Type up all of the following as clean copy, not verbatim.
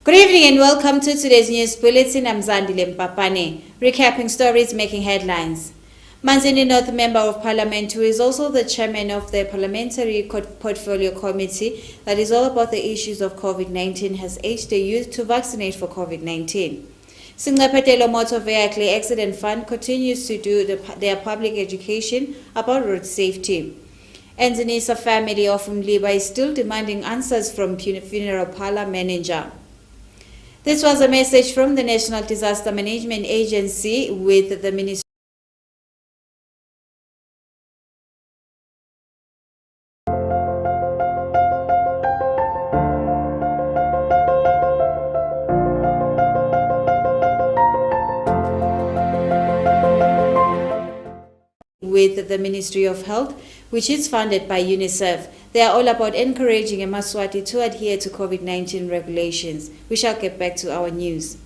Good evening and welcome to today's news bulletin. I'm Zandile Mpapane, recapping stories making headlines. Manzini North Member of Parliament, who is also the chairman of the Parliamentary Portfolio Committee that is all about the issues of COVID-19, has urged the youth to vaccinate for COVID-19. Singapetelo Motor Vehicle Accident Fund continues to do their public education about road safety. And the Nisa family of Umliba is still demanding answers from funeral parlor manager. This was a message from the National Disaster Management Agency with the Ministry of Health, which is funded by UNICEF. They are all about encouraging Yemaswati to adhere to COVID-19 regulations. We shall get back to our news.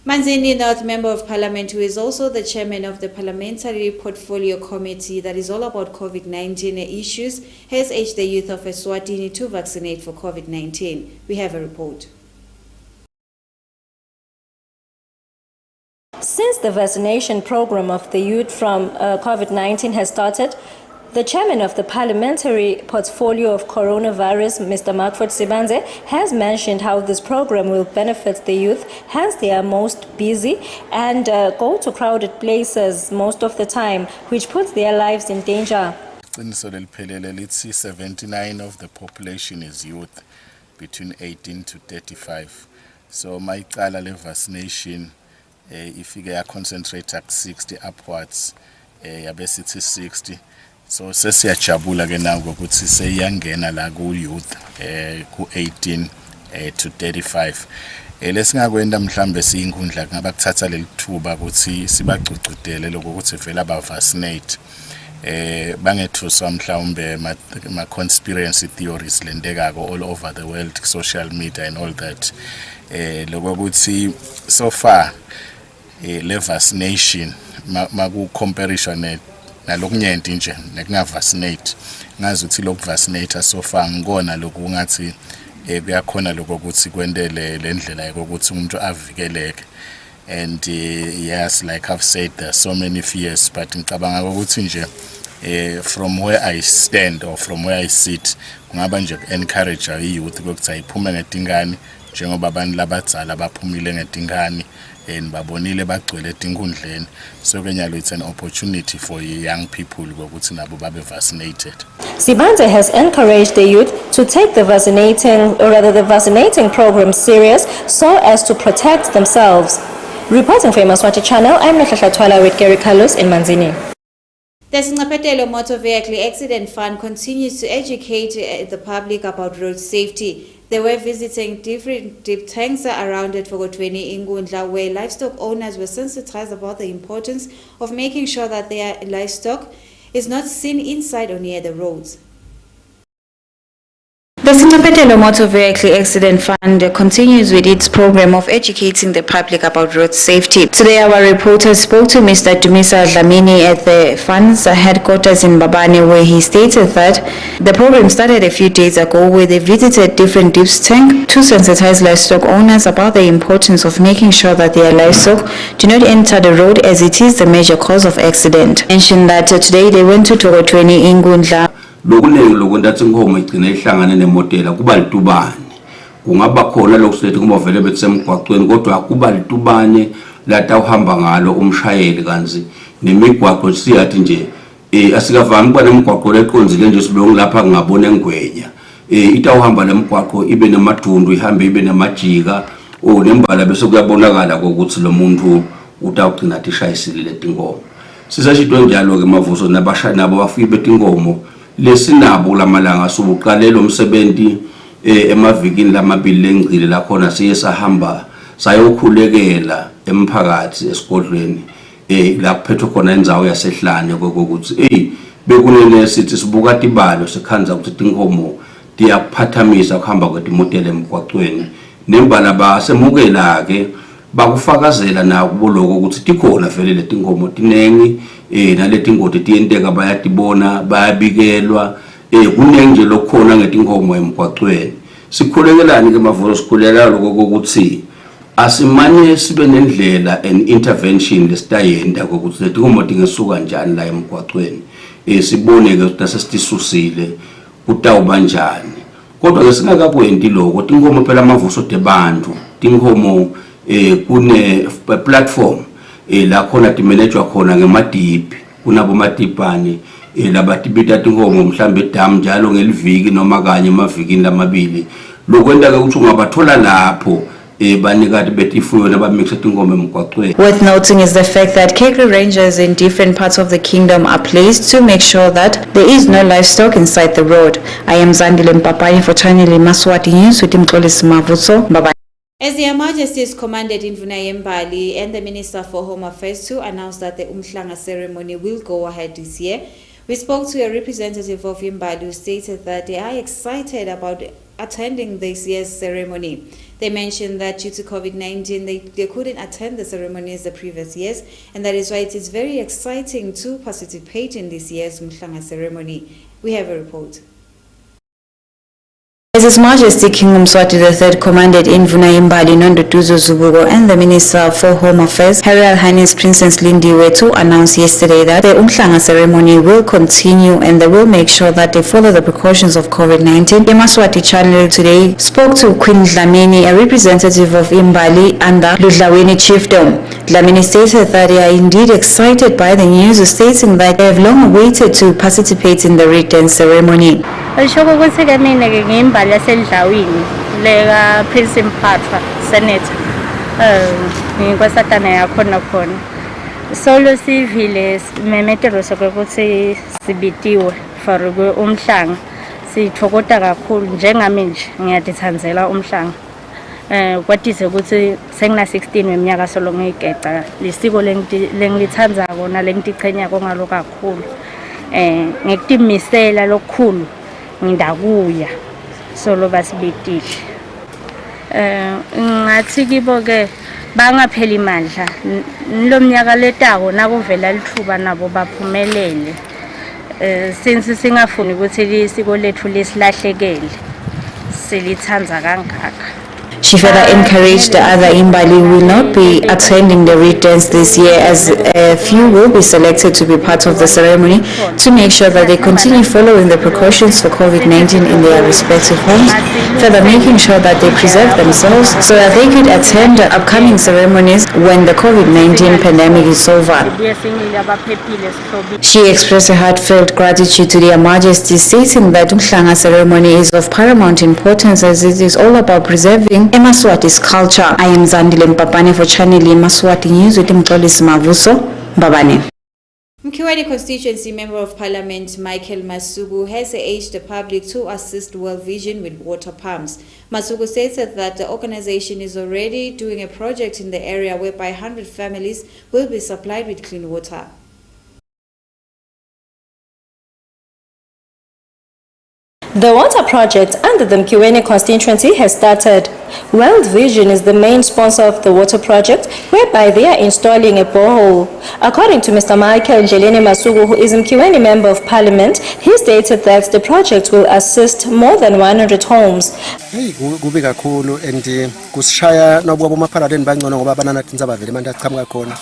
Manzini North Member of Parliament, who is also the chairman of the Parliamentary Portfolio Committee that is all about COVID-19 issues, has urged the youth of ESWATINI to vaccinate for COVID-19. We have a report. Since the vaccination program of the youth from COVID-19 has started, the chairman of the Parliamentary Portfolio of Coronavirus, Mr. Markford Sibanze, has mentioned how this program will benefit the youth, hence they are most busy and go to crowded places most of the time, which puts their lives in danger. 79 of the population is youth between 18 to 35. So my level vaccination, if you concentrate at 60 upwards, basically 60. So sesiyajabula ke nawo ukuthi seyangena la ku youth ku 18 to 35. Lesingakwenda mhlambe siyinkundla ngaba kuthatha lelithuba ukuthi sibagcugcudele lokho ukuthi vele aba vaccinate. Bangethuswa mhlawumbe ma conspiracy theories lendekako all over the world, social media and all that. Lokho ukuthi so far le vaccination maku comparison nalokunyenti nje nekunga vaccinate ngazi ukuthi lokhu vaccinate so far ngikona lokhu ngathi kuyakhona lokho ukuthi kwendele lendlela yokuthi umuntu avikeleke. And yes, like I've said, there are so many fears, but ngicabanga ukuthi nje from where I stand or from where I sit kungaba nje encourage youth ukuthi ayiphume ngetingane njengoba abantu labadzala baphumile ngetingane and babonile bagcwele etinkundleni. So it's an opportunity for young people ukuthi nabo babe vaccinated. Sibanze has encouraged the youth to take the vaccinating program serious so as to protect themselves. Reporting for Yemaswati channel, I'm Natasha with Gary Carlos in Manzini. The Singapetelo Motor Vehicle Accident Fund continues to educate the public about road safety. They were visiting different deep tanks around it for 20 Ingundla, where livestock owners were sensitized about the importance of making sure that their livestock is not seen inside or near the roads. The Singapetelo Motor Vehicle Accident Fund continues with its program of educating the public about road safety. Today our reporter spoke to Mr. Dumisa Dlamini at the fund's headquarters in Babane, where he stated that the program started a few days ago, where they visited different deep tanks to sensitize livestock owners about the importance of making sure that their livestock do not enter the road, as it is the major cause of accident. Mentioned that today they went to Togotweni Ingundla. Lokuningi lokuntatha inkomo igcina ihlangane nemotela kuba litubane kungaba khona lokusethe kuba vele betsemgwaqweni kodwa kuba litubane lata uhamba ngalo umshayeli kanzi nemigwaqo siyathi nje asikavami kuba nemigwaqo leqonzile nje sibonga lapha ngabona engwenya ita uhamba lemigwaqo ibe namadundu ihambe ibe namajika nembala bese kuyabonakala ukuthi lo muntu utawugcina tishayisile letinkomo sisashitwe njalo ke mavuso nabashaya nabo bafike betinkomo lesinabo lamalanga sobuqalelo umsebenzi emavikini lamabili lengcile la khona siye sahamba sayokhulekela emphakathi esigodlweni la kuphethwe khona indzawo yasehlane kokuthi bekunene sithi sibuka tibalo sekhanza ukuthi tinkomo tiyaphathamisa kuhamba kwetimotela emgwaqweni nembala basemukela ke bakufakazela na kuboloko ukuthi tikhona vele letinkomo tinengi naleti ngoti tiyenteka bayatibona bayabikelwa kunenge nje lokhona ngetinkomo emgwaqweni sikhulekelani ke mavulo sikhulela lokho ukuthi asimane sibe nendlela and intervention lesitayenda ukuthi ingomoto ngesuka njani la emgwaqweni sibone ke ukuthi sesisusile utawuba njani kodwa ke singakakwenti lokho tinkomo phela amavuso debantu tinkomo kune platform la khona timanejwa khona ngemadipi kunabo matipani labatibita tinkomo mhlambe edam njalo ngeliviki noma kanye emavikini lamabili lokwenta ke ukuthi ungabathola lapho Worth noting is the fact that cattle rangers in different parts of the kingdom are placed to make sure that there is no livestock inside the road. I am Zandile Mpapani for Channel Yemaswati News with Mavuso. Bye-bye. As the Majesty's commanded in Vunayembali and the Minister for Home Affairs to announce that the Umhlanga ceremony will go ahead this year, we spoke to a representative of Imbali who stated that they are excited about attending this year's ceremony. They mentioned that due to COVID-19, they couldn't attend the ceremonies the previous years, and that is why it is very exciting to participate in this year's Umhlanga ceremony. We have a report. As His Majesty King Yemaswati III commanded in Vunayembali Nondotuzo Zubugo and the Minister for Home Affairs, Her Royal Highness Princess Lindiwe, to announce yesterday that the Umhlanga ceremony will continue and they will make sure that they follow the precautions of COVID-19. Yemaswati Channel today spoke to Queen Dlamini, a representative of Imbali under Ludlaweni Chiefdom. Dlamini stated that they are indeed excited by the news, stating that they have long waited to participate in the return ceremony. Lasedlawini lega Prince Mphathwa Senator ngikwasatana yakhona khona solo sivile memetero sokuthi sibitiwe for umhlanga sithokota kakhulu njengami nje ngiyadithanzela umhlanga kwathize ukuthi sengina 16 weminyaka solo ngigeca lisiko lengilithanza kona lengitichenya ngalo kakhulu ngikutimisela lokukhulu ngindakuya solo basibitile ngathi kibo ke bangapheli mandla lo mnyaka letako nakuvela lithuba nabo baphumelele since singafuni ukuthi isiko lethu lesilahlekele silithanza kangaka. She further encouraged the other Imbali will not be attending the returns this year, as a few will be selected to be part of the ceremony to make sure that they continue following the precautions for COVID-19 in their respective homes, further making sure that they preserve themselves so that they could attend the upcoming ceremonies when the COVID-19 pandemic is over. She expressed a heartfelt gratitude to their Majesty, stating that Umhlanga ceremony is of paramount importance as it is all about preserving Yemaswati's culture. I am Zandile Mpapani for Channel Yemaswati News with Mavuso. Babane. Mkiwani constituency member of parliament Michael Masugu has urged the public to assist World Vision with water pumps. Masugu stated that the organization is already doing a project in the area whereby 100 families will be supplied with clean water. The water project under the Mkiwani constituency has started. World Vision is the main sponsor of the water project, whereby they are installing a borehole. According to Mr. Michael Masugu, who is a Mkiwani member of parliament, he stated that the project will assist more than 100 homes. Kubi kakhulu and kusishaya nobo bomaparadeni bangcono ngoba banana tinzaba vele manje aqhamuka khona.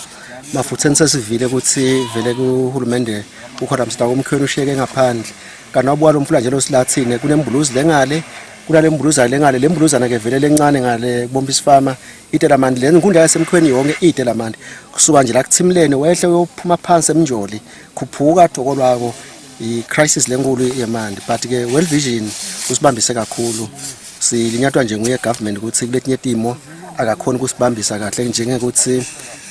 Mafuthe sesivile ukuthi vele kuhulumende ukhona msitako umkhweni ushiyeke ngaphandle. Kana ubwalo umfula nje lo silathine kunembuluzi lengale kunalembuluza lengale lembuluzana ke vele lencane ngale kubomba isifama itelamandi lenkundla yasemkhweni yonke itelamandi kusuka nje la kuthimlene wehle uyophuma phansi emnjoli khuphuka dhoko lwako icrisis lenkulu yemandi but ke World Vision usibambise kakhulu silinyathwa nje nguye government ukuthi kuletinye timo akakhona ukusibambisa kahle njengekuthi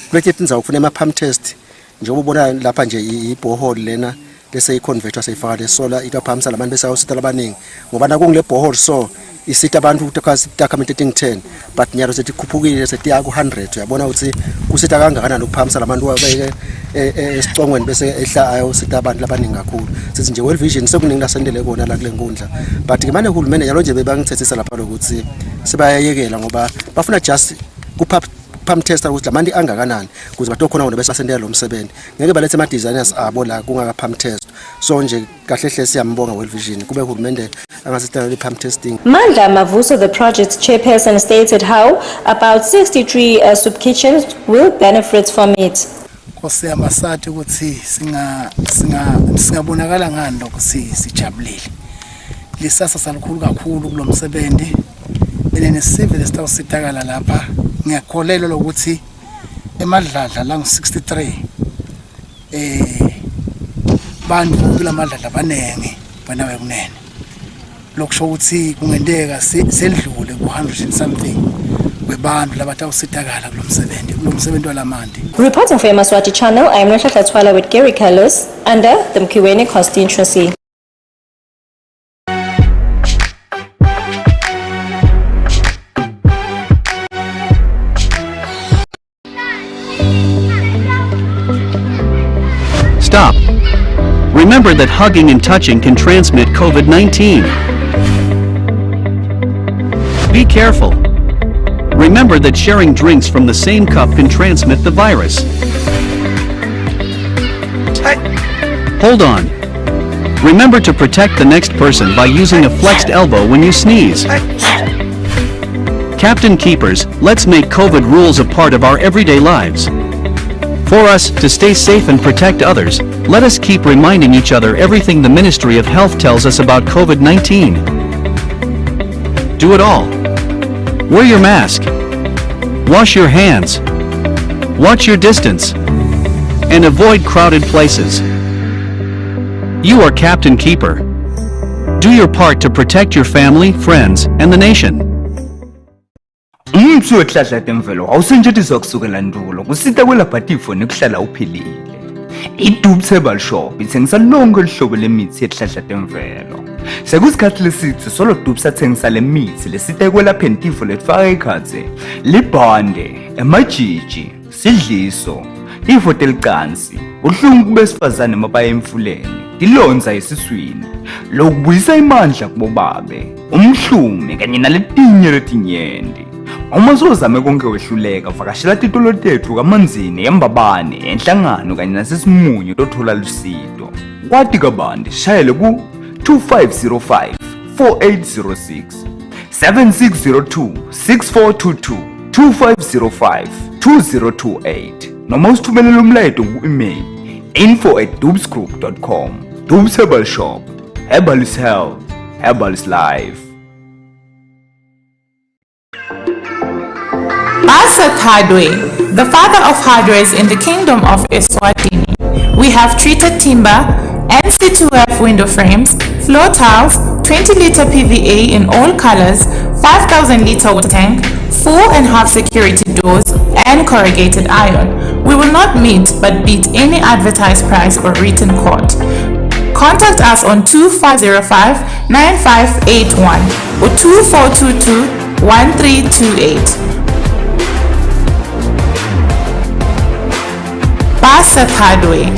kuletinye tinza ukufuna ama pump test njengoba ubona lapha nje iborehole lena lese iconverter seyifaka le solar itaphamisa labantu bese awusitala abaningi ngoba nakungile borehole so isita abantu utakhamete 10 but nyaro sethi khuphukile sethi ya ku 100 uyabona ukuthi kusita kangakanani ukuphamisa labantu wabeke esicongweni bese ehla ayo sita abantu labaningi kakhulu sithi nje World Vision sekuningi lasendele kona la kule nkundla but ke manje uhulumeni njalo nje bebangithethisa lapha lokuthi sibayayekela ngoba bafuna just pump tester ukuthi lamanti angakanani kuze batokhona bona bese basendela lo msebenzi ngeke balethe ama designers abo la kungaka pump test so nje kahle hle siyambonga World Vision kube uhulumende angasithandela pump testing. Mandla Mavuso, the project's chairperson, stated how about 63 soup kitchens will benefit from it. Yemaswati ukuthi singabonakala ngani lokho sijabulile. Lisasa salikhulu kakhulu kulomsebenzi. Benene civil sitawusitakala lapha. Ngiyakholelwa lokuthi emadladla la 63 bantu kulamadladla abanenge banawe kunene. Lokusho ukuthi kungendeka selidlule ku100 and something kwebantu labatawusitakala kulomsebenzi walamandi. Reporting for Yemaswati channel, I am Nohla Twala with Gary Carlos under the Mkiweni constituency. Stop. Remember that hugging and touching can transmit COVID-19. Be careful. Remember that sharing drinks from the same cup can transmit the virus. Hold on. Remember to protect the next person by using a flexed elbow when you sneeze. Captain Keepers, let's make COVID rules a part of our everyday lives. For us to stay safe and protect others, let us keep reminding each other everything the Ministry of Health tells us about COVID-19. Do it all. Wear your mask. Wash your hands. Watch your distance. And avoid crowded places. You are Captain Keeper. Do your part to protect your family, friends, and the nation. Umtsu wehlahla temvelo awusentshethiswa kusukela ndulo kusita kwelaphatifo nekuhlala uphilile. I-Dubs Herbal Shop ithengisa lonke uhlobo lemithi yehlahla temvelo. Sekusikhathi lesithi solo Dubs athengisa lemithi lesita kwelapheni tifo letfaka ikhatsi, libhande, emajiji, sidliso, tifo telicansi, uhlungu besifazane mabaya emfuleni, tilonza esiswini, lokubuyisa imandla kubobabe, umhlume kanye naletinye letinyendi. Uma uzame konke wehluleka vakashela titolo tethu kaManzini eMbabane enhlangano kanye nasesimunyu tothola lusido. Kwathi kabandi shayele ku 2505 4806 7602 6422 2505 2028 noma usithumelela umlayeto ku-email info@dubsgroup.com. Dubs Herbal Shop. Herbal is health. Herbal is life. Basat Hardware, the father of hardwares in the kingdom of ESWATINI. We have treated timber, NC2F window frames, floor tiles, 20-liter PVA in all colors, 5,000-liter water tank, 4.5 security doors, and corrugated iron. We will not meet but beat any advertised price or written quote. Contact us on 2505-9581 or 2422-1328. Basat Hardware.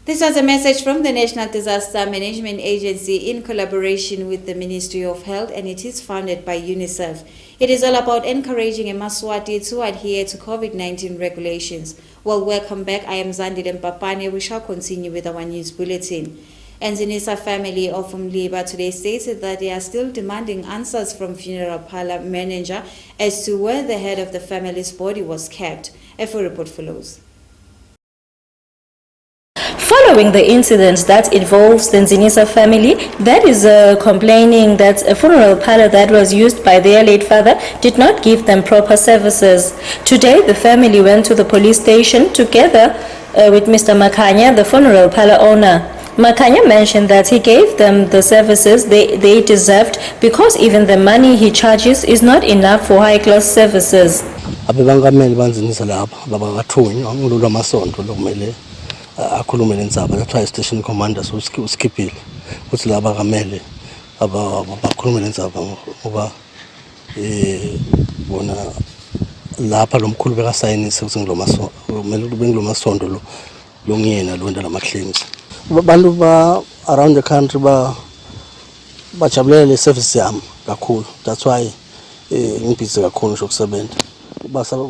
This was a message from the National Disaster Management Agency in collaboration with the Ministry of Health, and it is funded by UNICEF. It is all about encouraging Yemaswati to adhere to COVID-19 regulations. Well, welcome back. I am Zandile Mpapane. We shall continue with our news bulletin. Nzinisa family of Umliba today stated that they are still demanding answers from funeral parlor manager as to where the head of the family's body was kept. A full report follows. Following the incident that involves the Nzinisa family, that is complaining that a funeral parlor that was used by their late father did not give them proper services. Today, the family went to the police station together with Mr. Makanya, the funeral parlor owner. Makanya mentioned that he gave them the services they deserved because even the money he charges is not enough for high-class services. Abebangameli banzinisa lapha babakathunywa ngilolu amasonto lokumele akhulume lendzaba lathiwa station commander uskiphile ukuthi laba kamele abakhulume lendzaba ngoba bona lapha lomkhulu bekasayinise ukuthi ngilomasonto kumele kube ngilomasonto lo ngiyena lo ndala claims. Abantu ba around the country bajabulele service yami kakhulu. That's why ngibhizi kakhulu shokusebenza.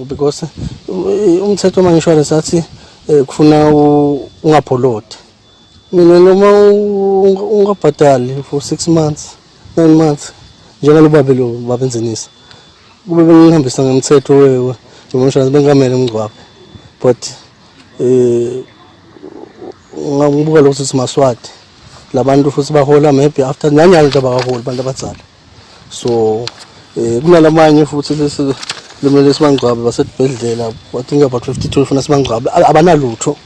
Because umthetho wama insurance athi kufuna ungapholote. Mina noma ungabhadali for 6 months 9 months njalo babelo babenzenisa kube bengihambisa ngemthetho wewe njengoshana bengamele umgcwabo but ngabuka lokho simaswati labantu futhi bahola maybe after nanyalo nje abaholi abantu abadzala so kunalamanye futhi lesi lemele simangcwabe basedibhedlela I think about 52 ufuna simangcwabe abanalutho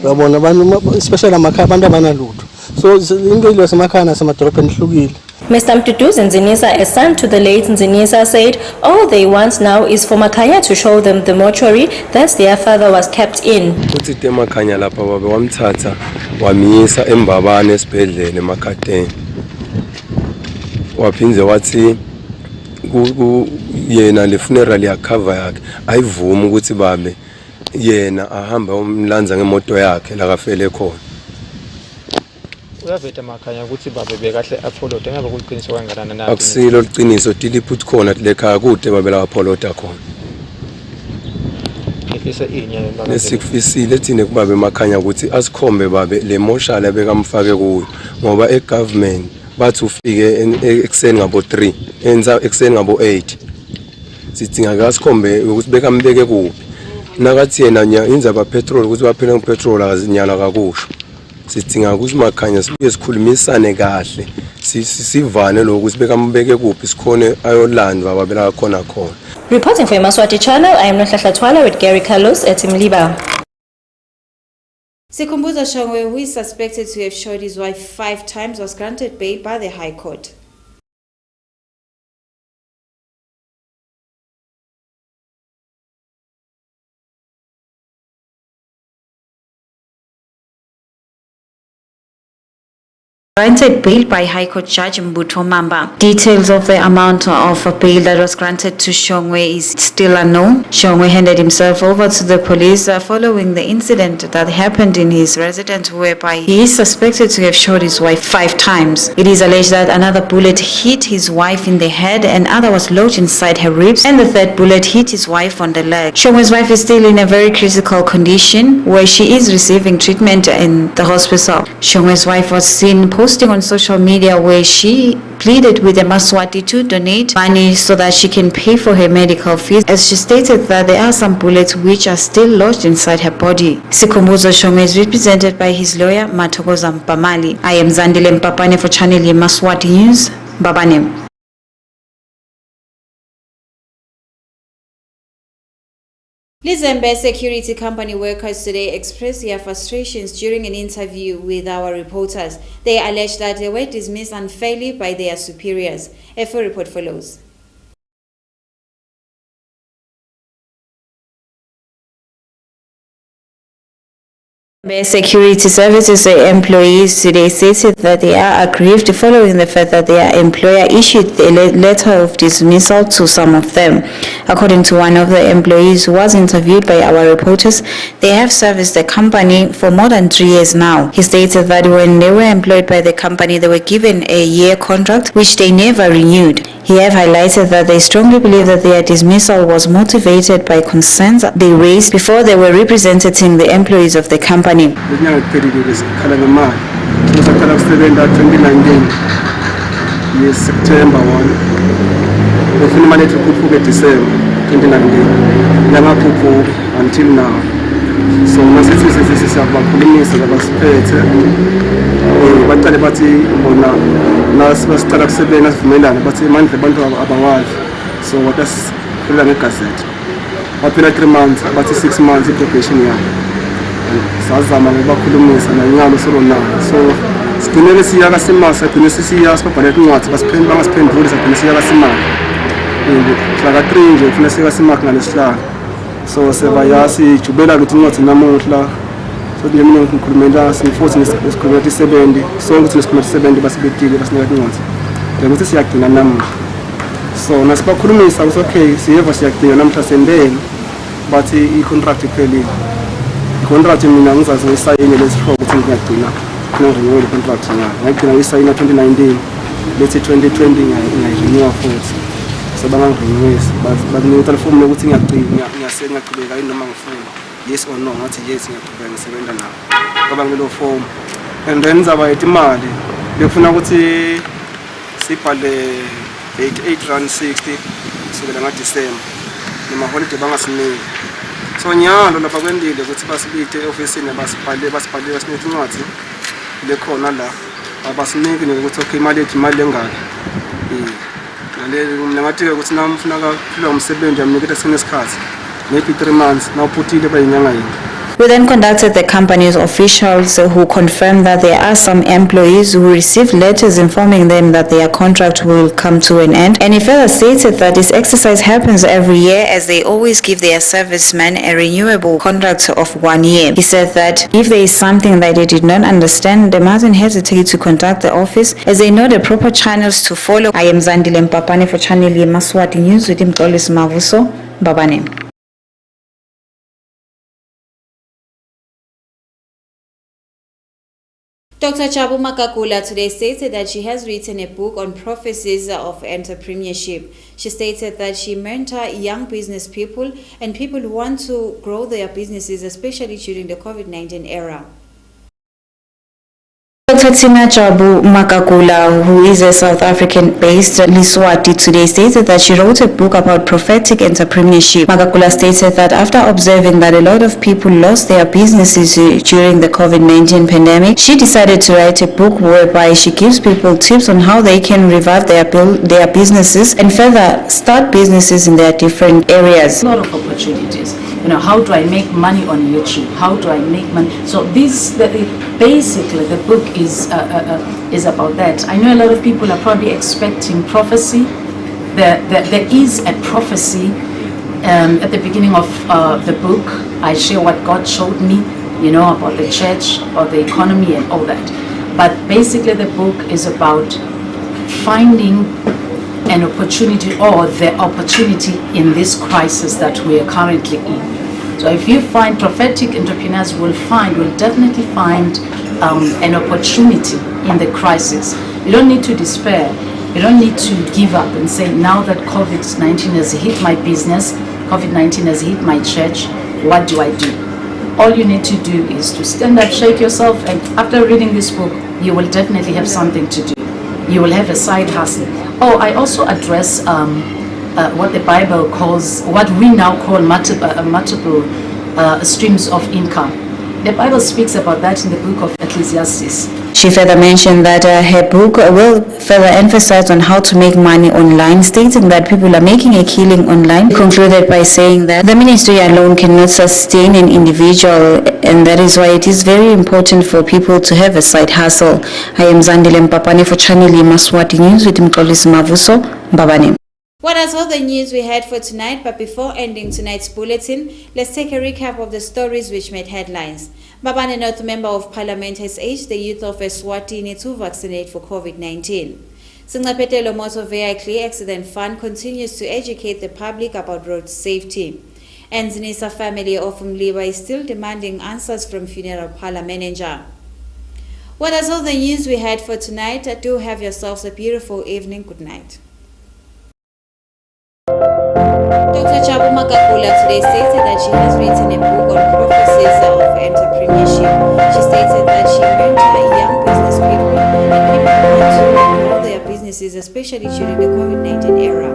uyabona abantu especially amakhaya abantu abanalutho so into ile semakhaya nasemadolobheni ihlukile. Mr. Mduduzi Nzinisa, a son to the late Nzinisa, said all they want now is for Makanya to show them the mortuary that their father was kept in. Uthi Makanya lapha babe wamthatha wamiyisa embabane esibhedlela eMakhateni. Waphinze wathi yena le funeral yakhava yakhe ayivuma ukuthi babe yena ahamba umlanza ngemoto yakhe la kafele khona. Uyaveta Makanya ukuthi babe bekahle apolota ngabe kuqiniso kangakanani na? Akusilo liqiniso diliphuthi khona lekhaya kude babe la apolota khona. Ngifisa inyane la. Lesikufisile thine kubabe Makanya ukuthi asikhombe babe le moshale bekamfake kuyo ngoba egovernment bathi ufike ekseni ngabo 3 enza ekseni ngabo 8 sidinga kasikhombe ukuthi bekambeke kuphi nakathi yena inza ba petrol ukuthi baphele ngepetrol akazinyala kakusho sidinga ukuthi Makanya sibuye sikhulumisane kahle sivane lokuthi bekambeke kuphi sikhone ayolandwa babela khona khona. Reporting for Yemaswati channel, I am Nohlahla Twala with Gary Carlos at Mliba. Sikhumbuzo Shongwe, who is suspected to have shot his wife 5 times, was granted bail by the High Court. Granted bail by High Court Judge Mbuto Mamba. Details of the amount of bail that was granted to Shongwe is still unknown. Shongwe handed himself over to the police following the incident that happened in his residence whereby he is suspected to have shot his wife 5 times. It is alleged that another bullet hit his wife in the head and other was lodged inside her ribs and the third bullet hit his wife on the leg. Shongwe's wife is still in a very critical condition where she is receiving treatment in the hospital. Shongwe's wife was seen posting on social media where she pleaded with Yemaswati to donate money so that she can pay for her medical fees, as she stated that there are some bullets which are still lodged inside her body. Sikhumbuzo Shongwe is represented by his lawyer Mathokoza Mpamali. I am Zandile Mpapane for Channel Yemaswati News. Babane. Lizembe security company workers today expressed their frustrations during an interview with our reporters. They alleged that they were dismissed unfairly by their superiors. A full report follows. Security services employees today stated that they are aggrieved following the fact that their employer issued a letter of dismissal to some of them. According to one of the employees who was interviewed by our reporters, they have serviced the company for more than 3 years now. He stated that when they were employed by the company, they were given a year contract which they never renewed. He have highlighted that they strongly believe that their dismissal was motivated by concerns they raised before they were representing the employees of the company. September 1. December 2019. Until now. so nasithi siyabakhulumisa labasiphethe baqale bathi bona nasibasicala kusebenza sivumelane bathi manje abantu abawazi so watasiphelela ngegazethi baphela 3 months bathi 6 months i-probation yabo sazama ngokubakhulumisa nanyalo solonalo so sigcinele siya kasimasa sigcine sisiya sibabhalela incwadi bangasiphenduli sagcine siya kasimasa mhla ka-3 nje kufuna siya kasimasa ngalesihlanu so sebayasi ijubela ukuthi incwadi namuhla so nje mina ngikhulumela futhi ngisikhulumela 70 so ukuthi ngisikhulumela 70 basibetile basinika incwadi ukuthi siyagcina namuhla so nasibakhulumisa ukuthi okay siyeva siyagcina namhla sendele bathi i-contract iphelile i-contract mina ngizazi ngisayine lesihlobo ukuthi ngiyagcina renewal contract ngagcina ngisayina 2019 lethi 2020 ngayirenewa futhi so bangangirenewisi bakunika ifomu lokuthi ngiyaqhubeka yini noma ngifuna yes or no ngathi yes ngiyaqhubeka ngisebenza nabo ngoba ngilo form and then zabayetha imali befuna ukuthi sibhale 88 rand 60 kusukela ngaDisemba noma holiday bangasiniki so nyalo lapha kwendile ukuthi basibite e-ofisini basibhale basinike incwadi lekhona la abasiniki ukuthi okay imali yethu imali engaka mina ngathi-ke ukuthi nami ufuna kaphila umsebenzi amniketa senesikhathi maybe 3 months nawuphutile bayinyanga yini. We then conducted the company's officials who confirmed that there are some employees who received letters informing them that their contract will come to an end, and he further stated that this exercise happens every year as they always give their servicemen a renewable contract of 1 year. He said that if there is something that they did not understand, they mustn't hesitate to contact the office as they know the proper channels to follow. I am Zandile Mpapane for Channel Yemaswati News with Mxolisi Mavuso, Babane. Dr. Chabu Makakula today stated that she has written a book on prophecies of entrepreneurship. She stated that she mentor young business people and people who want to grow their businesses, especially during the COVID-19 era. Dr. Chabu Makakula, who is a South African-based ESWATINI, today stated that she wrote a book about prophetic entrepreneurship. Makakula stated that after observing that a lot of people lost their businesses during the COVID-19 pandemic, she decided to write a book whereby she gives people tips on how they can revive their businesses and further start businesses in their different areas. A lot of opportunities. You know, how do I make money on YouTube? How do I make money? So basically the book is about that. I know a lot of people are probably expecting prophecy. There is a prophecy at the beginning of the book. I share what God showed me, you know, about the church or the economy and all that. But basically the book is about finding an opportunity or the opportunity in this crisis that we are currently in. So if you find prophetic entrepreneurs will definitely find an opportunity in the crisis. You don't need to despair. You don't need to give up and say, now that COVID-19 has hit my business, COVID-19 has hit my church, what do I do? All you need to do is to stand up, shake yourself, and after reading this book, you will definitely have something to do. You will have a side hustle. Oh, I also address what the Bible calls, what we now call multiple streams of income. The Bible speaks about that in the book of Ecclesiastes. She further mentioned that her book will further emphasize on how to make money online, stating that people are making a killing online. She concluded by saying that the ministry alone cannot sustain an individual, and that is why it is very important for people to have a side hustle. I am Zandile Mpapane for Channel Yemaswati News with Mxolisi Mavuso, Babane. What are all the news we had for tonight? But before ending tonight's bulletin, let's take a recap of the stories which made headlines. Babane North Member of Parliament has urged the youth of ESWATINI to vaccinate for COVID-19. Singapetelo Motor Vehicle Accident Fund continues to educate the public about road safety. And Zinisa family of Mliwa is still demanding answers from funeral parlour manager. What are all the news we had for tonight? Do have yourselves a beautiful evening. Good night. Dr. Chabu Makakula today stated that she has written a book on prophecies of entrepreneurship. She stated that she mentors young business people and people who want to grow their businesses, especially during the COVID-19 era.